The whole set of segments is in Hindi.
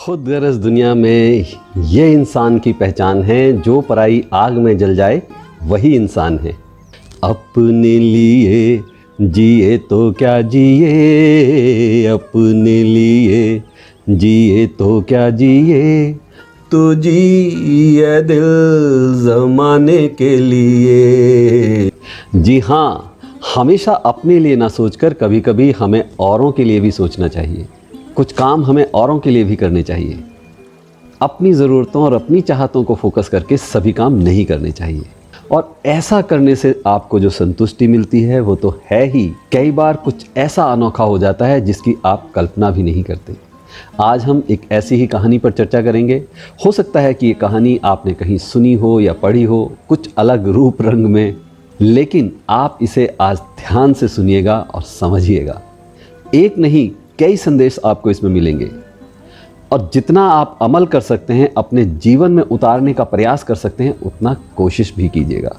खुद गर्ज दुनिया में ये इंसान की पहचान है, जो पराई आग में जल जाए वही इंसान है। अपने लिए जिए तो क्या जिए, अपने लिए जिए तो क्या जिए, तो जिए दिल ज़माने के लिए। जी हाँ, हमेशा अपने लिए ना सोचकर कभी कभी हमें औरों के लिए भी सोचना चाहिए। कुछ काम हमें औरों के लिए भी करने चाहिए। अपनी ज़रूरतों और अपनी चाहतों को फोकस करके सभी काम नहीं करने चाहिए। और ऐसा करने से आपको जो संतुष्टि मिलती है वो तो है ही, कई बार कुछ ऐसा अनोखा हो जाता है जिसकी आप कल्पना भी नहीं करते। आज हम एक ऐसी ही कहानी पर चर्चा करेंगे। हो सकता है कि ये कहानी आपने कहीं सुनी हो या पढ़ी हो, कुछ अलग रूप रंग में, लेकिन आप इसे आज ध्यान से सुनिएगा और समझिएगा। एक नहीं, कई संदेश आपको इसमें मिलेंगे और जितना आप अमल कर सकते हैं, अपने जीवन में उतारने का प्रयास कर सकते हैं, उतना कोशिश भी कीजिएगा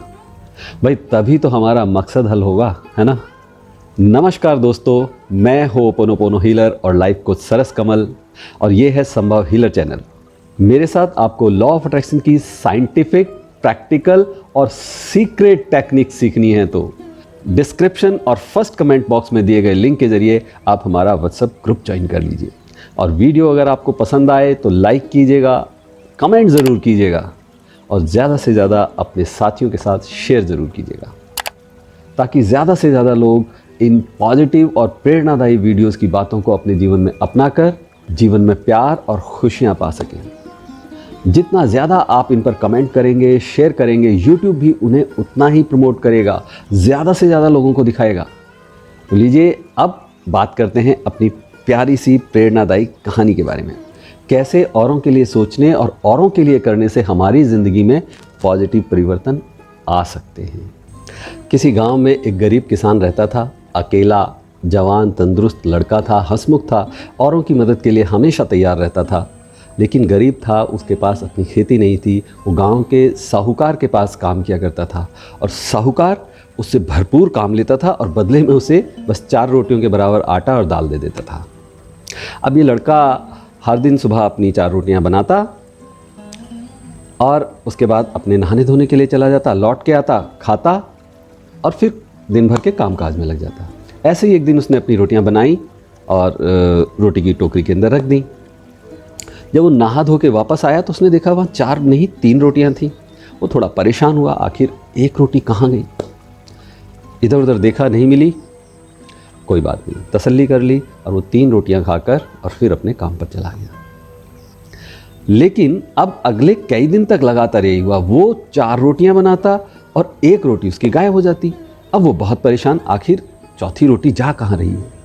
भाई, तभी तो हमारा मकसद हल होगा, है ना। नमस्कार दोस्तों, मैं हूं होपोनोपोनो हीलर और लाइफ कोच सरस कमल और ये है संभव हीलर चैनल। मेरे साथ आपको लॉ ऑफ अट्रैक्शन की साइंटिफिक, प्रैक्टिकल और सीक्रेट टेक्निक सीखनी है तो डिस्क्रिप्शन और फर्स्ट कमेंट बॉक्स में दिए गए लिंक के जरिए आप हमारा व्हाट्सएप ग्रुप ज्वाइन कर लीजिए। और वीडियो अगर आपको पसंद आए तो लाइक कीजिएगा, कमेंट ज़रूर कीजिएगा और ज़्यादा से ज़्यादा अपने साथियों के साथ शेयर ज़रूर कीजिएगा, ताकि ज़्यादा से ज़्यादा लोग इन पॉजिटिव और प्रेरणादायी वीडियोस की बातों को अपने जीवन में अपनाकर जीवन में प्यार और खुशियाँ पा सकें। जितना ज़्यादा आप इन पर कमेंट करेंगे, शेयर करेंगे, यूट्यूब भी उन्हें उतना ही प्रमोट करेगा, ज़्यादा से ज़्यादा लोगों को दिखाएगा। तो लीजिए, अब बात करते हैं अपनी प्यारी सी प्रेरणादायी कहानी के बारे में। कैसे औरों के लिए सोचने और औरों के लिए करने से हमारी ज़िंदगी में पॉजिटिव परिवर्तन आ सकते हैं। किसी गांव में एक गरीब किसान रहता था। अकेला, जवान, तंदुरुस्त लड़का था, हंसमुख था, औरों की मदद के लिए हमेशा तैयार रहता था। लेकिन गरीब था, उसके पास अपनी खेती नहीं थी। वो गांव के साहूकार के पास काम किया करता था और साहूकार उससे भरपूर काम लेता था और बदले में उसे बस 4 रोटियों के बराबर आटा और दाल दे देता था। अब ये लड़का हर दिन सुबह अपनी 4 रोटियां बनाता और उसके बाद अपने नहाने धोने के लिए चला जाता, लौट के आता, खाता और फिर दिन भर के कामकाज में लग जाता। ऐसे ही एक दिन उसने अपनी रोटियां बनाई और रोटी की टोकरी के अंदर रख दी। जब वो नहा धो के वापस आया तो उसने देखा वहाँ 4 नहीं 3 रोटियां थीं। वो थोड़ा परेशान हुआ, आखिर एक रोटी कहाँ गई। इधर उधर देखा, नहीं मिली। कोई बात नहीं, तसल्ली कर ली और वो 3 रोटियां खाकर और फिर अपने काम पर चला गया। लेकिन अब अगले कई दिन तक लगातार यही हुआ। वो 4 रोटियां बनाता और एक रोटी उसकी गायब हो जाती। अब वो बहुत परेशान, आखिर चौथी रोटी जा कहाँ रही है।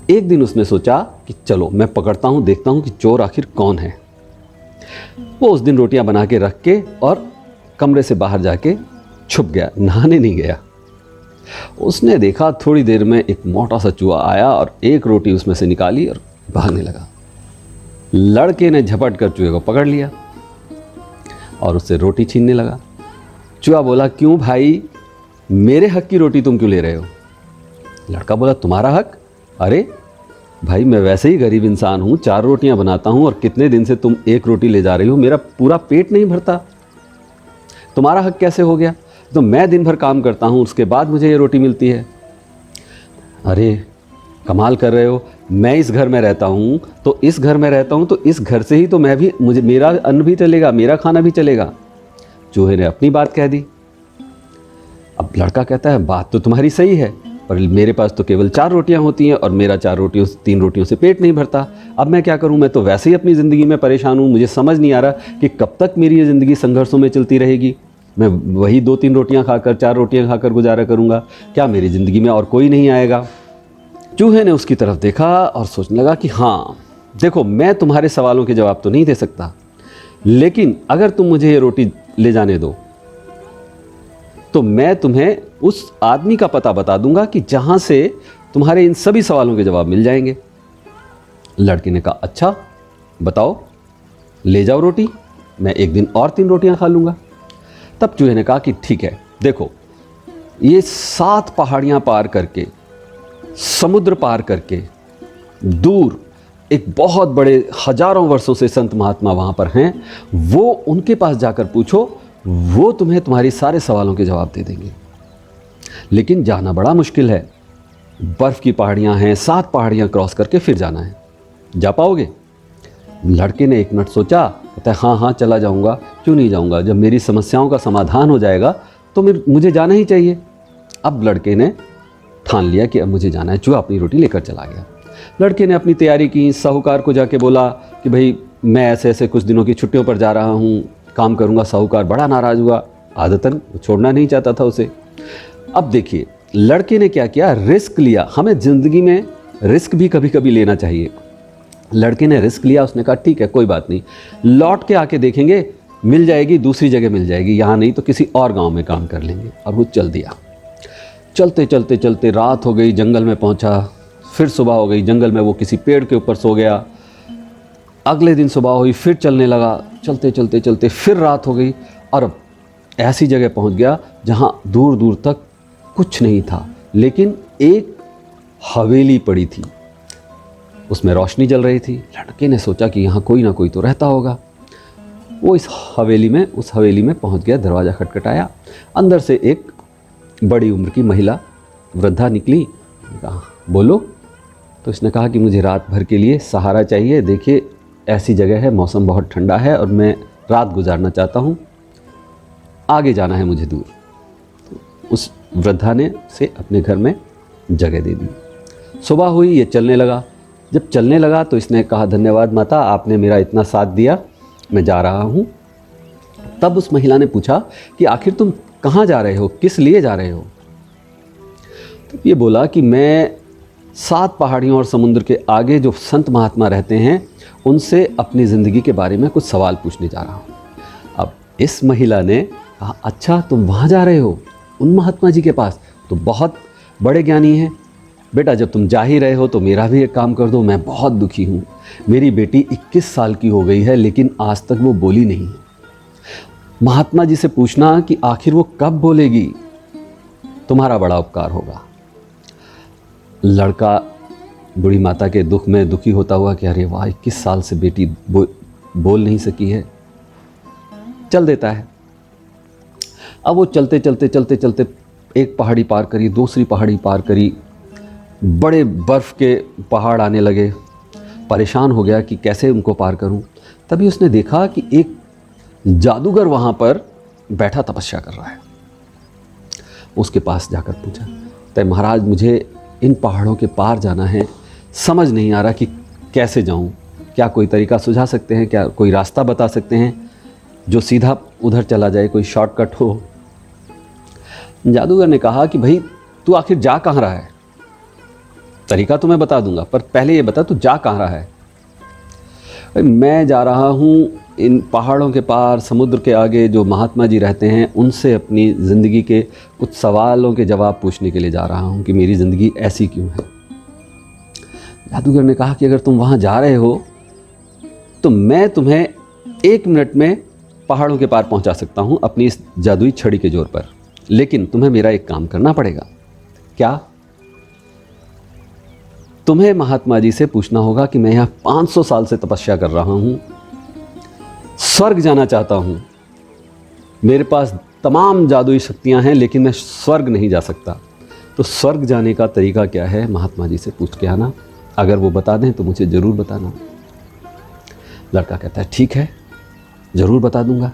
एक दिन उसने सोचा कि चलो मैं पकड़ता हूँ, देखता हूँ कि चोर आखिर कौन है। वो उस दिन रोटियां बना के रख के और कमरे से बाहर जाके छुप गया, नहाने नहीं गया। उसने देखा थोड़ी देर में एक मोटा सा चूहा आया और एक रोटी उसमें से निकाली और भागने लगा। लड़के ने झपट कर चूहे को पकड़ लिया और उससे रोटी छीनने लगा। चूहा बोला, क्यों भाई, मेरे हक की रोटी तुम क्यों ले रहे हो। लड़का बोला, तुम्हारा हक? अरे भाई, मैं वैसे ही गरीब इंसान हूँ, 4 रोटियां बनाता हूँ और कितने दिन से तुम एक रोटी ले जा रही हो, मेरा पूरा पेट नहीं भरता, तुम्हारा हक कैसे हो गया। तो मैं दिन भर काम करता हूँ, उसके बाद मुझे ये रोटी मिलती है। अरे कमाल कर रहे हो, मैं इस घर में रहता हूँ तो इस घर में रहता हूँ तो इस घर से ही तो मैं भी, मुझे मेरा अन्न भी चलेगा, मेरा खाना भी चलेगा। चूहे ने अपनी बात कह दी। अब लड़का कहता है, बात तो तुम्हारी सही है, पर मेरे पास तो केवल 4 रोटियां होती हैं और मेरा 3 रोटियों से पेट नहीं भरता। अब मैं क्या करूं, मैं तो वैसे ही अपनी ज़िंदगी में परेशान हूं। मुझे समझ नहीं आ रहा कि कब तक मेरी ये ज़िंदगी संघर्षों में चलती रहेगी। मैं वही 2-3 रोटियां खाकर, 4 रोटियां खाकर गुजारा करूंगा। क्या मेरी ज़िंदगी में और कोई नहीं आएगा। चूहे ने उसकी तरफ देखा और सोचने लगा कि हाँ देखो, मैं तुम्हारे सवालों के जवाब तो नहीं दे सकता, लेकिन अगर तुम मुझे ये रोटी ले जाने दो तो मैं तुम्हें उस आदमी का पता बता दूंगा कि जहां से तुम्हारे इन सभी सवालों के जवाब मिल जाएंगे। लड़के ने कहा, अच्छा बताओ, ले जाओ रोटी, मैं एक दिन और 3 रोटियां खा लूंगा। तब चूहे ने कहा कि ठीक है, देखो ये 7 पहाड़ियां पार करके, समुद्र पार करके, दूर एक बहुत बड़े हजारों वर्षों से संत महात्मा वहाँ पर हैं, वो उनके पास जाकर पूछो, वो तुम्हें तुम्हारी सारे सवालों के जवाब दे देंगे। लेकिन जाना बड़ा मुश्किल है, बर्फ़ की पहाड़ियाँ हैं, 7 पहाड़ियाँ क्रॉस करके फिर जाना है। जा पाओगे? लड़के ने 1 मिनट सोचा, कहता है हाँ हाँ चला जाऊँगा, क्यों नहीं जाऊँगा, जब मेरी समस्याओं का समाधान हो जाएगा तो मुझे जाना ही चाहिए। अब लड़के ने ठान लिया कि अब मुझे जाना है, चूहा अपनी रोटी लेकर चला गया। लड़के ने अपनी तैयारी की, साहूकार को जाके बोला कि भाई मैं ऐसे ऐसे कुछ दिनों की छुट्टियों पर जा रहा हूँ, काम करूँगा। साहूकार बड़ा नाराज़ हुआ, आदतन छोड़ना नहीं चाहता था उसे। अब देखिए लड़के ने क्या किया, रिस्क लिया। हमें ज़िंदगी में रिस्क भी कभी कभी लेना चाहिए। लड़के ने रिस्क लिया, उसने कहा ठीक है कोई बात नहीं, लौट के आके देखेंगे, मिल जाएगी, दूसरी जगह मिल जाएगी, यहाँ नहीं तो किसी और गांव में काम कर लेंगे। और वो चल दिया। चलते चलते चलते रात हो गई, जंगल में पहुँचा, फिर सुबह हो गई, जंगल में वो किसी पेड़ के ऊपर सो गया। अगले दिन सुबह हुई, फिर चलने लगा, चलते चलते चलते फिर रात हो गई और अब ऐसी जगह पहुँच गया जहाँ दूर दूर तक कुछ नहीं था, लेकिन एक हवेली पड़ी थी, उसमें रोशनी जल रही थी। लड़के ने सोचा कि यहाँ कोई ना कोई तो रहता होगा। वो उस हवेली में पहुँच गया, दरवाज़ा खटखटाया, अंदर से एक बड़ी उम्र की महिला वृद्धा निकली। कहा बोलो। तो इसने कहा कि मुझे रात भर के लिए सहारा चाहिए, देखिए ऐसी जगह है, मौसम बहुत ठंडा है और मैं रात गुजारना चाहता हूँ, आगे जाना है मुझे दूर। तो उस वृद्धा ने से अपने घर में जगह दे दी। सुबह हुई, ये चलने लगा। जब चलने लगा तो इसने कहा धन्यवाद माता, आपने मेरा इतना साथ दिया, मैं जा रहा हूँ। तब उस महिला ने पूछा कि आखिर तुम कहाँ जा रहे हो, किस लिए जा रहे हो? तो ये बोला कि मैं 7 पहाड़ियों और समुद्र के आगे जो संत महात्मा रहते हैं उनसे अपनी ज़िंदगी के बारे में कुछ सवाल पूछने जा रहा हूँ। अब इस महिला ने कहा अच्छा तुम वहाँ जा रहे हो उन महात्मा जी के पास, तो बहुत बड़े ज्ञानी हैं। बेटा जब तुम जा ही रहे हो तो मेरा भी एक काम कर दो, मैं बहुत दुखी हूँ। मेरी बेटी 21 साल की हो गई है लेकिन आज तक वो बोली नहीं है। महात्मा जी से पूछना कि आखिर वो कब बोलेगी, तुम्हारा बड़ा उपकार होगा। लड़का बूढ़ी माता के दुख में दुखी होता हुआ कि अरे वाह 21 साल से बेटी बोल नहीं सकी है, चल देता है। अब वो चलते चलते चलते चलते एक पहाड़ी पार करी, दूसरी पहाड़ी पार करी, बड़े बर्फ़ के पहाड़ आने लगे। परेशान हो गया कि कैसे उनको पार करूं। तभी उसने देखा कि एक जादूगर वहाँ पर बैठा तपस्या कर रहा है। उसके पास जाकर पूछा, तो महाराज मुझे इन पहाड़ों के पार जाना है, समझ नहीं आ रहा कि कैसे जाऊं, क्या कोई तरीका सुझा सकते हैं, क्या कोई रास्ता बता सकते हैं जो सीधा उधर चला जाए, कोई शॉर्टकट हो? जादूगर ने कहा कि भाई तू आखिर जा कहाँ रहा है, तरीका तो मैं बता दूंगा पर पहले ये बता तू जा कहाँ रहा है। मैं जा रहा हूँ इन पहाड़ों के पार समुद्र के आगे जो महात्मा जी रहते हैं उनसे अपनी ज़िंदगी के कुछ सवालों के जवाब पूछने के लिए जा रहा हूँ कि मेरी ज़िंदगी ऐसी क्यों है। जादूगर ने कहा कि अगर तुम वहाँ जा रहे हो तो मैं तुम्हें 1 मिनट में पहाड़ों के पार पहुँचा सकता हूँ अपनी इस जादुई छड़ी के जोर पर, लेकिन तुम्हें मेरा एक काम करना पड़ेगा। क्या? तुम्हें महात्मा जी से पूछना होगा कि मैं यहाँ 500 साल से तपस्या कर रहा हूँ, स्वर्ग जाना चाहता हूँ, मेरे पास तमाम जादुई शक्तियाँ हैं लेकिन मैं स्वर्ग नहीं जा सकता, तो स्वर्ग जाने का तरीका क्या है महात्मा जी से पूछ के आना, अगर वो बता दें तो मुझे ज़रूर बताना। लड़का कहता है ठीक है ज़रूर बता दूंगा,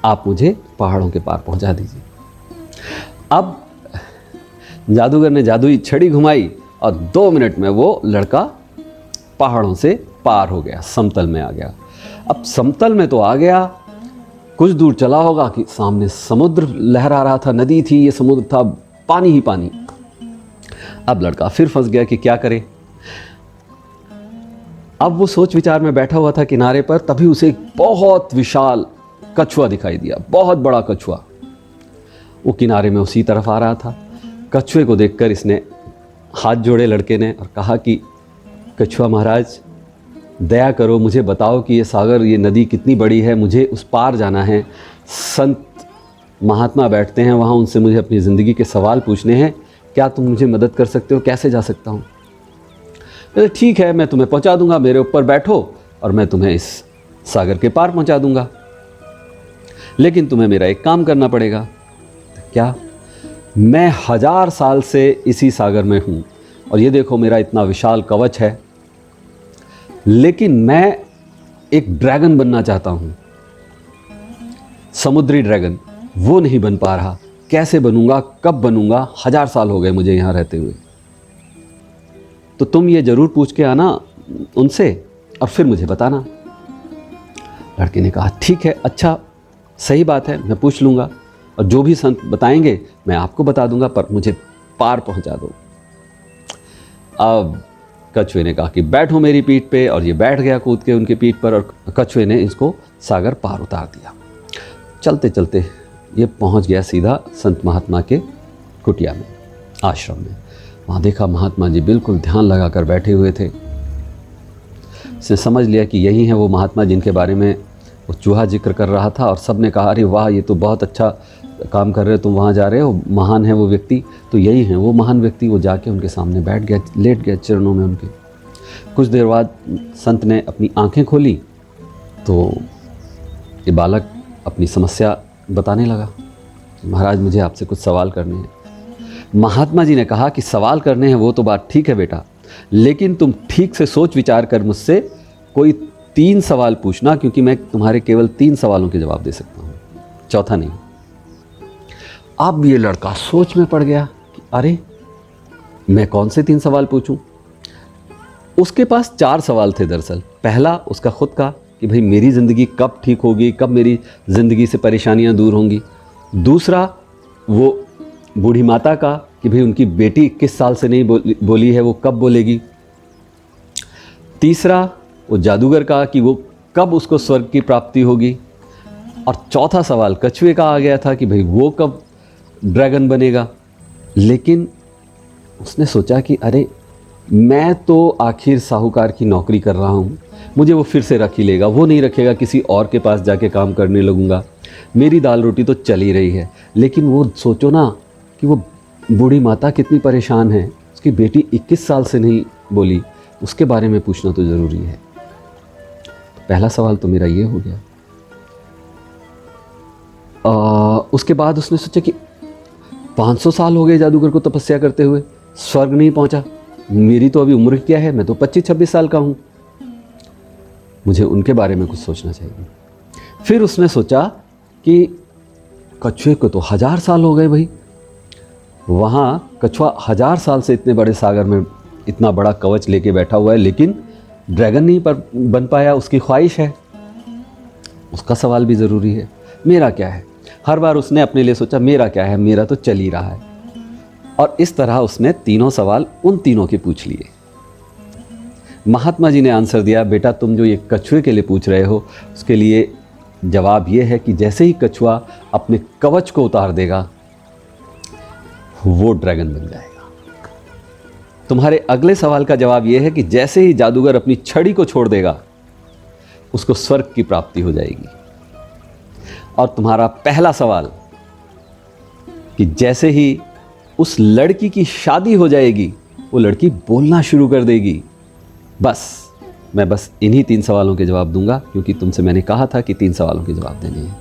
आप मुझे पहाड़ों के पार पहुंचा दीजिए। अब जादूगर ने जादुई छड़ी घुमाई और 2 मिनट में वो लड़का पहाड़ों से पार हो गया, समतल में आ गया। अब समतल में तो आ गया, कुछ दूर चला होगा कि सामने समुद्र लहरा रहा था, नदी थी, ये समुद्र था, पानी ही पानी। अब लड़का फिर फंस गया कि क्या करे। अब वो सोच विचार में बैठा हुआ था किनारे पर, तभी उसे एक बहुत विशाल कछुआ दिखाई दिया, बहुत बड़ा कछुआ। वो किनारे में उसी तरफ आ रहा था। कछुए को देखकर इसने हाथ जोड़े लड़के ने और कहा कि कछुआ महाराज दया करो, मुझे बताओ कि ये सागर, ये नदी कितनी बड़ी है, मुझे उस पार जाना है। संत महात्मा बैठते हैं वहाँ, उनसे मुझे अपनी ज़िंदगी के सवाल पूछने हैं, क्या तुम मुझे मदद कर सकते हो, कैसे जा सकता हूँ? बोले ठीक है, मैं तुम्हें पहुंचा दूंगा, मेरे ऊपर बैठो और मैं तुम्हें इस सागर के पार पहुंचा दूंगा, लेकिन तुम्हें मेरा एक काम करना पड़ेगा। क्या? मैं 1000 साल से इसी सागर में हूँ और ये देखो मेरा इतना विशाल कवच है, लेकिन मैं एक ड्रैगन बनना चाहता हूँ, समुद्री ड्रैगन, वो नहीं बन पा रहा। कैसे बनूंगा, कब बनूंगा? 1000 साल हो गए मुझे यहाँ रहते हुए। तो तुम ये ज़रूर पूछ के आना उनसे और फिर मुझे बताना। लड़के ने कहा ठीक है, अच्छा, सही बात है, मैं पूछ लूँगा और जो भी संत बताएंगे मैं आपको बता दूंगा, पर मुझे पार पहुंचा दो। अब कछुए ने कहा कि बैठो मेरी पीठ पे, और ये बैठ गया कूद के उनकी पीठ पर, और कछुए ने इसको सागर पार उतार दिया। चलते चलते ये पहुंच गया सीधा संत महात्मा के कुटिया में, आश्रम में। वहाँ देखा महात्मा जी बिल्कुल ध्यान लगा कर बैठे हुए थे। उसने समझ लिया कि यही है वो महात्मा जिनके बारे में वो चूहा जिक्र कर रहा था, और सब ने कहा अरे वाह, ये तो बहुत अच्छा काम कर रहे हो, तुम वहाँ जा रहे हो, महान है वो व्यक्ति। तो यही है वो महान व्यक्ति। वो जाके उनके सामने बैठ गया, लेट गया चरणों में उनके। कुछ देर बाद संत ने अपनी आंखें खोली तो ये बालक अपनी समस्या बताने लगा। महाराज, मुझे आपसे कुछ सवाल करने हैं। महात्मा जी ने कहा कि सवाल करने हैं वो तो बात ठीक है बेटा, लेकिन तुम ठीक से सोच विचार कर मुझसे कोई 3 सवाल पूछना, क्योंकि मैं तुम्हारे केवल 3 सवालों के जवाब दे सकता हूँ, चौथा नहीं। अब ये लड़का सोच में पड़ गया कि अरे मैं कौन से 3 सवाल पूछूं। उसके पास 4 सवाल थे दरअसल। पहला उसका खुद का कि भाई मेरी ज़िंदगी कब ठीक होगी, कब मेरी ज़िंदगी से परेशानियां दूर होंगी। दूसरा वो बूढ़ी माता का कि भाई उनकी बेटी 21 साल से नहीं बोली है, वो कब बोलेगी। तीसरा वो जादूगर का कि वो कब उसको स्वर्ग की प्राप्ति होगी। और चौथा सवाल कछुए का आ गया था कि भाई वो कब ड्रैगन बनेगा। लेकिन उसने सोचा कि अरे मैं तो आखिर साहूकार की नौकरी कर रहा हूँ, मुझे वो फिर से रख ही लेगा, वो नहीं रखेगा, किसी और के पास जाके काम करने लगूंगा। मेरी दाल रोटी तो चल ही रही है। लेकिन वो सोचो ना कि वो बूढ़ी माता कितनी परेशान है, उसकी बेटी 21 साल से नहीं बोली, उसके बारे में पूछना तो ज़रूरी है। तो पहला सवाल तो मेरा ये हो गया। उसके बाद उसने सोचा कि 500 साल हो गए जादूगर को तपस्या करते हुए, स्वर्ग नहीं पहुंचा, मेरी तो अभी उम्र क्या है, मैं तो 25-26 साल का हूं, मुझे उनके बारे में कुछ सोचना चाहिए। फिर उसने सोचा कि कछुए को तो 1000 साल हो गए भाई, वहाँ कछुआ 1000 साल से इतने बड़े सागर में इतना बड़ा कवच लेके बैठा हुआ है, लेकिन ड्रैगन नहीं बन पाया, उसकी ख्वाहिश है, उसका सवाल भी ज़रूरी है। मेरा क्या है? हर बार उसने अपने लिए सोचा मेरा क्या है, मेरा तो चल ही रहा है। और इस तरह उसने 3 सवाल उन तीनों के पूछ लिए। महात्मा जी ने आंसर दिया, बेटा तुम जो ये कछुए के लिए पूछ रहे हो उसके लिए जवाब ये है कि जैसे ही कछुआ अपने कवच को उतार देगा वो ड्रैगन बन जाएगा। तुम्हारे अगले सवाल का जवाब यह है कि जैसे ही जादूगर अपनी छड़ी को छोड़ देगा उसको स्वर्ग की प्राप्ति हो जाएगी। और तुम्हारा पहला सवाल कि जैसे ही उस लड़की की शादी हो जाएगी वो लड़की बोलना शुरू कर देगी। मैं बस इन्हीं 3 सवालों के जवाब दूंगा, क्योंकि तुमसे मैंने कहा था कि 3 सवालों के जवाब देने हैं।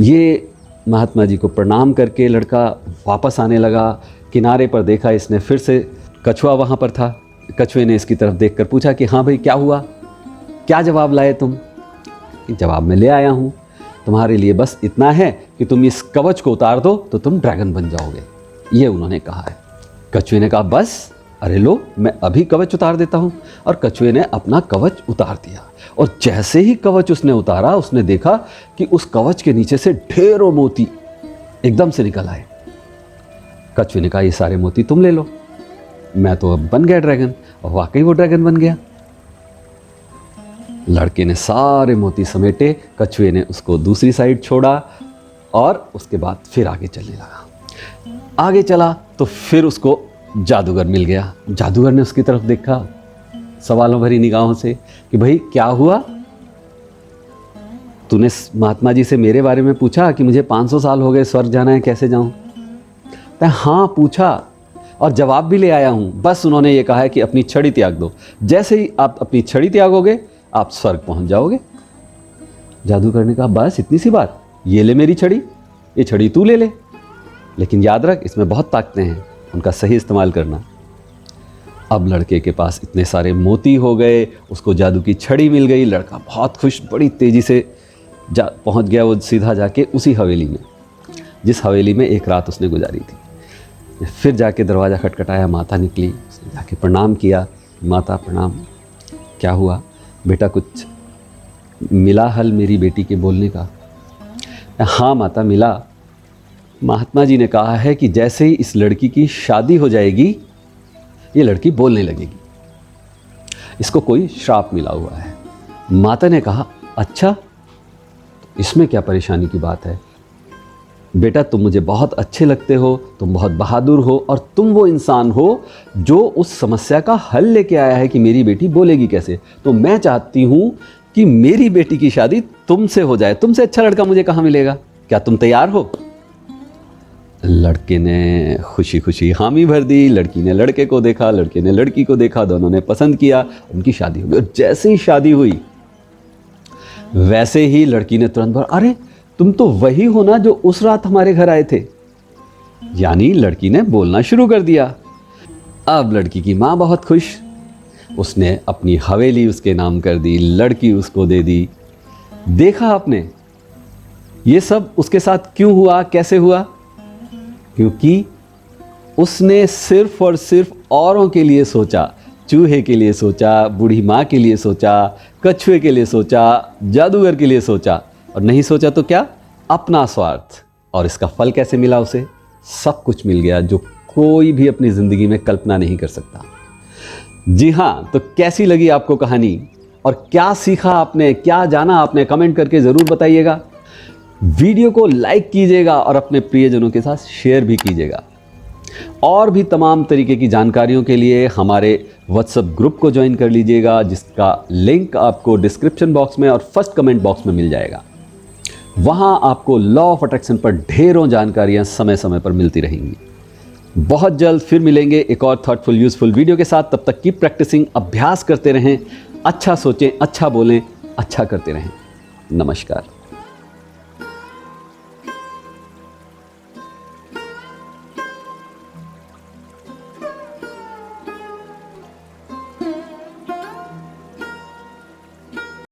ये महात्मा जी को प्रणाम करके लड़का वापस आने लगा। किनारे पर देखा इसने, फिर से कछुआ वहाँ पर था। कछुए ने इसकी तरफ देखकर पूछा कि हाँ भाई क्या हुआ, क्या जवाब लाए तुम? जवाब मैं ले आया हूँ, तुम्हारे लिए बस इतना है कि तुम इस कवच को उतार दो तो तुम ड्रैगन बन जाओगे, ये उन्होंने कहा है। कछुए ने कहा बस, अरे लो मैं अभी कवच उतार देता हूँ। और कछुए ने अपना कवच उतार दिया, और जैसे ही कवच उसने उतारा उसने देखा कि उस कवच के नीचे से ढेरों मोती एकदम से निकल आए। कछुए ने कहा ये सारे मोती तुम ले लो, मैं तो अब बन गया ड्रैगन। और वाकई वो ड्रैगन बन गया। लड़के ने सारे मोती समेटे, कछुए ने उसको दूसरी साइड छोड़ा और उसके बाद फिर आगे चलने लगा। आगे चला तो फिर उसको जादूगर मिल गया। जादूगर ने उसकी तरफ देखा सवालों भरी निगाहों से कि भाई क्या हुआ, तूने महात्मा जी से मेरे बारे में पूछा कि मुझे 500 साल हो गए, स्वर्ग जाना है, कैसे जाऊं? हाँ पूछा, और जवाब भी ले आया हूँ, बस उन्होंने ये कहा है कि अपनी छड़ी त्याग दो। जैसे ही आप अपनी छड़ी त्यागोगे आप स्वर्ग पहुँच जाओगे। जादूगर ने कहा बस इतनी सी बात, ये ले मेरी छड़ी, ये छड़ी तू ले ले, लेकिन याद रख इसमें बहुत ताकतें हैं, उनका सही इस्तेमाल करना। अब लड़के के पास इतने सारे मोती हो गए, उसको जादू की छड़ी मिल गई। लड़का बहुत खुश, बड़ी तेज़ी से पहुंच गया वो सीधा जाके उसी हवेली में, जिस हवेली में एक रात उसने गुजारी थी। फिर जाके दरवाज़ा खटखटाया, माता निकली, उसने जाके प्रणाम किया। माता प्रणाम, क्या हुआ बेटा, कुछ मिला हल मेरी बेटी के बोलने का? हाँ माता मिला, महात्मा जी ने कहा है कि जैसे ही इस लड़की की शादी हो जाएगी ये लड़की बोलने लगेगी, इसको कोई श्राप मिला हुआ है। माता ने कहा अच्छा, इसमें क्या परेशानी की बात है बेटा, तुम मुझे बहुत अच्छे लगते हो, तुम बहुत बहादुर हो और तुम वो इंसान हो जो उस समस्या का हल लेके आया है कि मेरी बेटी बोलेगी कैसे। तो मैं चाहती हूँ कि मेरी बेटी की शादी तुमसे हो जाए, तुमसे अच्छा लड़का मुझे कहाँ मिलेगा, क्या तुम तैयार हो? लड़के ने खुशी खुशी हामी भर दी। लड़की ने लड़के को देखा, लड़के ने लड़की को देखा, दोनों ने पसंद किया, उनकी शादी हो गई। और जैसे ही शादी हुई वैसे ही लड़की ने तुरंत बोला अरे तुम तो वही हो ना जो उस रात हमारे घर आए थे। यानी लड़की ने बोलना शुरू कर दिया। अब लड़की की माँ बहुत खुश, उसने अपनी हवेली उसके नाम कर दी, लड़की उसको दे दी। देखा आपने ये सब उसके साथ क्यों हुआ, कैसे हुआ? क्योंकि उसने सिर्फ और सिर्फ औरों के लिए सोचा, चूहे के लिए सोचा, बूढ़ी माँ के लिए सोचा, कछुए के लिए सोचा, जादूगर के लिए सोचा, और नहीं सोचा तो क्या, अपना स्वार्थ। और इसका फल कैसे मिला उसे? सब कुछ मिल गया जो कोई भी अपनी ज़िंदगी में कल्पना नहीं कर सकता। जी हाँ, तो कैसी लगी आपको कहानी और क्या सीखा आपने, क्या जाना आपने, कमेंट करके ज़रूर बताइएगा। वीडियो को लाइक कीजिएगा और अपने प्रियजनों के साथ शेयर भी कीजिएगा। और भी तमाम तरीके की जानकारियों के लिए हमारे व्हाट्सएप ग्रुप को ज्वाइन कर लीजिएगा, जिसका लिंक आपको डिस्क्रिप्शन बॉक्स में और फर्स्ट कमेंट बॉक्स में मिल जाएगा। वहाँ आपको लॉ ऑफ अट्रैक्शन पर ढेरों जानकारियाँ समय समय पर मिलती रहेंगी। बहुत जल्द फिर मिलेंगे एक और थॉटफुल यूजफुल वीडियो के साथ। तब तक की प्रैक्टिसिंग, अभ्यास करते रहें, अच्छा सोचें, अच्छा बोलें, अच्छा करते रहें। नमस्कार।